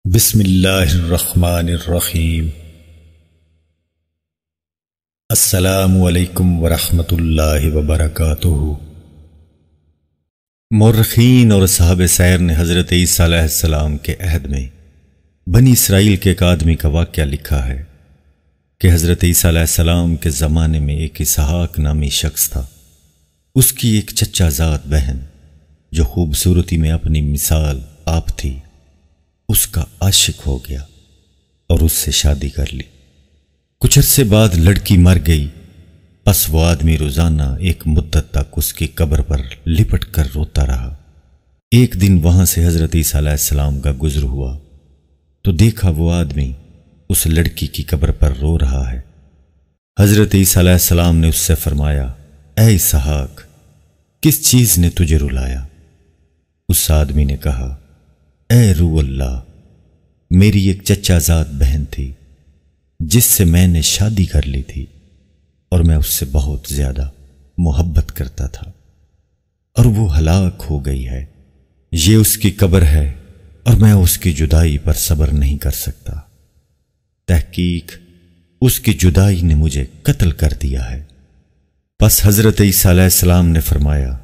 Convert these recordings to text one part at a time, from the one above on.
بسم اللہ الرحمن الرحیم۔ السلام علیکم ورحمۃ اللہ وبرکاتہ۔ مورخین اور اصحاب سیر نے حضرت عیسیٰ علیہ السلام کے عہد میں بنی اسرائیل کے ایک آدمی کا واقعہ لکھا ہے کہ حضرت عیسیٰ علیہ السلام کے زمانے میں ایک اسحاق نامی شخص تھا۔ اس کی ایک چچا زاد بہن جو خوبصورتی میں اپنی مثال آپ تھی، اس کا عاشق ہو گیا اور اس سے شادی کر لی۔ کچھ عرصے بعد لڑکی مر گئی، پس وہ آدمی روزانہ ایک مدت تک اس کی قبر پر لپٹ کر روتا رہا۔ ایک دن وہاں سے حضرت عیسیٰ علیہ السلام کا گزر ہوا تو دیکھا وہ آدمی اس لڑکی کی قبر پر رو رہا ہے۔ حضرت عیسیٰ علیہ السلام نے اس سے فرمایا، اے اسحاق، کس چیز نے تجھے رلایا؟ اس آدمی نے کہا، اے روح اللہ، میری ایک چچا زاد بہن تھی جس سے میں نے شادی کر لی تھی اور میں اس سے بہت زیادہ محبت کرتا تھا اور وہ ہلاک ہو گئی ہے۔ یہ اس کی قبر ہے اور میں اس کی جدائی پر صبر نہیں کر سکتا۔ تحقیق اس کی جدائی نے مجھے قتل کر دیا ہے۔ پس حضرت عیسیٰ علیہ السلام نے فرمایا،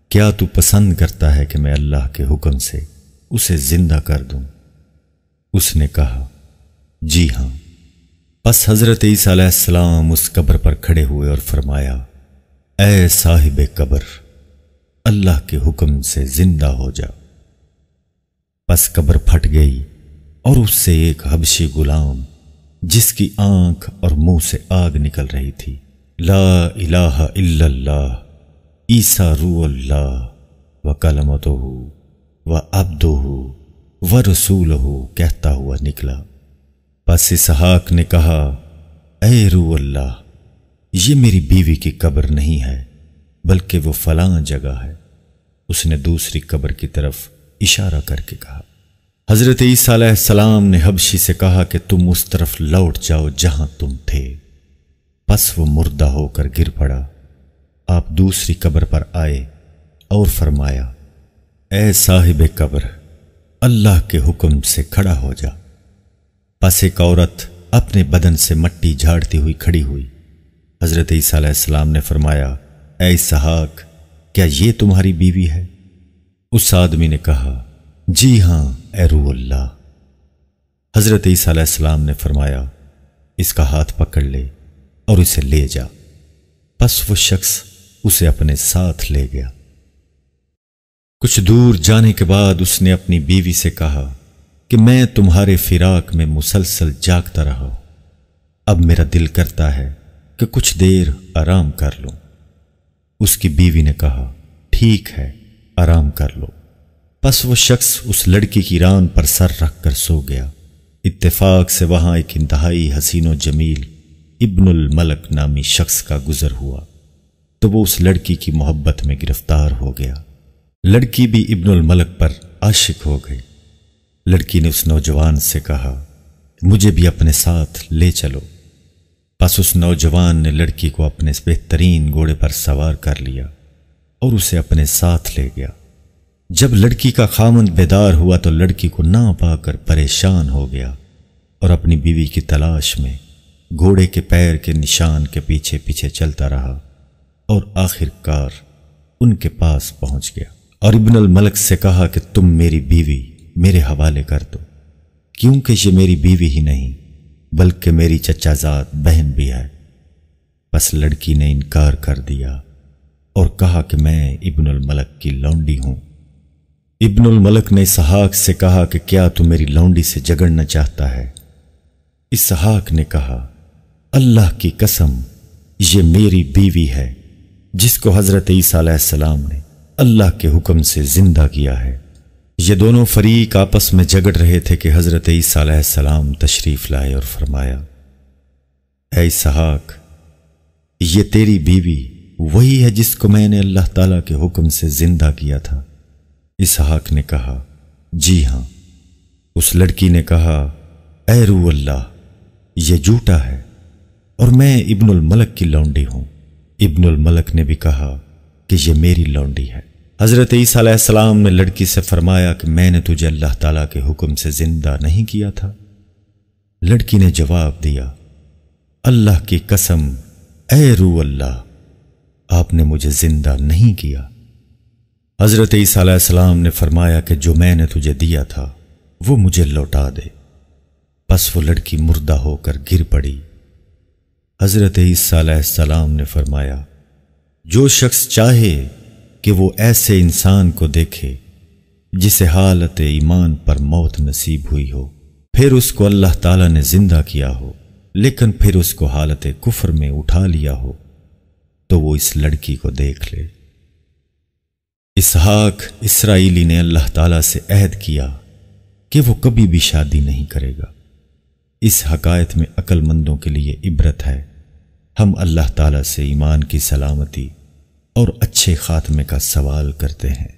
کیا تو پسند کرتا ہے کہ میں اللہ کے حکم سے اسے زندہ کر دوں؟ اس نے کہا، جی ہاں۔ پس حضرت عیسیٰ علیہ السلام اس قبر پر کھڑے ہوئے اور فرمایا، اے صاحب قبر، اللہ کے حکم سے زندہ ہو جا۔ پس قبر پھٹ گئی اور اس سے ایک حبشی غلام جس کی آنکھ اور منہ سے آگ نکل رہی تھی، لا الہ الا اللہ عیسیٰ روح اللہ وکلمتہ وعبدہ ورسولہ کہتا ہوا نکلا۔ پس اسحاق نے کہا، اے روح اللہ، یہ میری بیوی کی قبر نہیں ہے بلکہ وہ فلاں جگہ ہے۔ اس نے دوسری قبر کی طرف اشارہ کر کے کہا۔ حضرت عیسیٰ علیہ السلام نے حبشی سے کہا کہ تم اس طرف لوٹ جاؤ جہاں تم تھے۔ پس وہ مردہ ہو کر گر پڑا۔ آپ دوسری قبر پر آئے اور فرمایا، اے صاحب قبر، اللہ کے حکم سے کھڑا ہو جا۔ پس ایک عورت اپنے بدن سے مٹی جھاڑتی ہوئی کھڑی ہوئی۔ حضرت عیسیٰ علیہ السلام نے فرمایا، اے اسحاق، کیا یہ تمہاری بیوی ہے؟ اس آدمی نے کہا، جی ہاں اے روح اللہ۔ حضرت عیسیٰ علیہ السلام نے فرمایا، اس کا ہاتھ پکڑ لے اور اسے لے جا۔ پس وہ شخص اسے اپنے ساتھ لے گیا۔ کچھ دور جانے کے بعد اس نے اپنی بیوی سے کہا کہ میں تمہارے فراق میں مسلسل جاگتا رہا ہوں، اب میرا دل کرتا ہے کہ کچھ دیر آرام کر لوں۔ اس کی بیوی نے کہا، ٹھیک ہے، آرام کر لو۔ پس وہ شخص اس لڑکی کی ران پر سر رکھ کر سو گیا۔ اتفاق سے وہاں ایک انتہائی حسین و جمیل ابن الملک نامی شخص کا گزر ہوا تو وہ اس لڑکی کی محبت میں گرفتار ہو گیا۔ لڑکی بھی ابن الملک پر عاشق ہو گئی۔ لڑکی نے اس نوجوان سے کہا، مجھے بھی اپنے ساتھ لے چلو۔ پس اس نوجوان نے لڑکی کو اپنے بہترین گھوڑے پر سوار کر لیا اور اسے اپنے ساتھ لے گیا۔ جب لڑکی کا خاوند بیدار ہوا تو لڑکی کو نہ پا کر پریشان ہو گیا اور اپنی بیوی کی تلاش میں گھوڑے کے پیر کے نشان کے پیچھے پیچھے چلتا رہا اور آخر کار ان کے پاس پہنچ گیا اور ابن الملک سے کہا کہ تم میری بیوی میرے حوالے کر دو، کیونکہ یہ میری بیوی ہی نہیں بلکہ میری چچا زاد بہن بھی ہے۔ بس لڑکی نے انکار کر دیا اور کہا کہ میں ابن الملک کی لونڈی ہوں۔ ابن الملک نے اسحاق سے کہا کہ کیا تو میری لونڈی سے جگڑنا چاہتا ہے؟ اسحاق نے کہا، اللہ کی قسم، یہ میری بیوی ہے جس کو حضرت عیسیٰ علیہ السلام نے اللہ کے حکم سے زندہ کیا ہے۔ یہ دونوں فریق آپس میں جگڑ رہے تھے کہ حضرت عیسیٰ علیہ السلام تشریف لائے اور فرمایا، اے اسحاق، یہ تیری بیوی وہی ہے جس کو میں نے اللہ تعالیٰ کے حکم سے زندہ کیا تھا؟ اسحاق نے کہا، جی ہاں۔ اس لڑکی نے کہا، اے روح اللہ، یہ جھوٹا ہے اور میں ابن الملک کی لونڈی ہوں۔ ابن الملک نے بھی کہا کہ یہ میری لونڈی ہے۔ حضرت عیسیٰ علیہ السلام نے لڑکی سے فرمایا کہ میں نے تجھے اللہ تعالیٰ کے حکم سے زندہ نہیں کیا تھا؟ لڑکی نے جواب دیا، اللہ کی قسم اے روح اللہ، آپ نے مجھے زندہ نہیں کیا۔ حضرت عیسیٰ علیہ السلام نے فرمایا کہ جو میں نے تجھے دیا تھا وہ مجھے لوٹا دے۔ پس وہ لڑکی مردہ ہو کر گر پڑی۔ حضرت عیسیٰ علیہ السلام نے فرمایا، جو شخص چاہے کہ وہ ایسے انسان کو دیکھے جسے حالت ایمان پر موت نصیب ہوئی ہو، پھر اس کو اللہ تعالیٰ نے زندہ کیا ہو لیکن پھر اس کو حالت کفر میں اٹھا لیا ہو، تو وہ اس لڑکی کو دیکھ لے۔ اسحاق اسرائیلی نے اللہ تعالیٰ سے عہد کیا کہ وہ کبھی بھی شادی نہیں کرے گا۔ اس حکایت میں عقل مندوں کے لیے عبرت ہے۔ ہم اللہ تعالیٰ سے ایمان کی سلامتی اور اچھے خاتمے کا سوال کرتے ہیں۔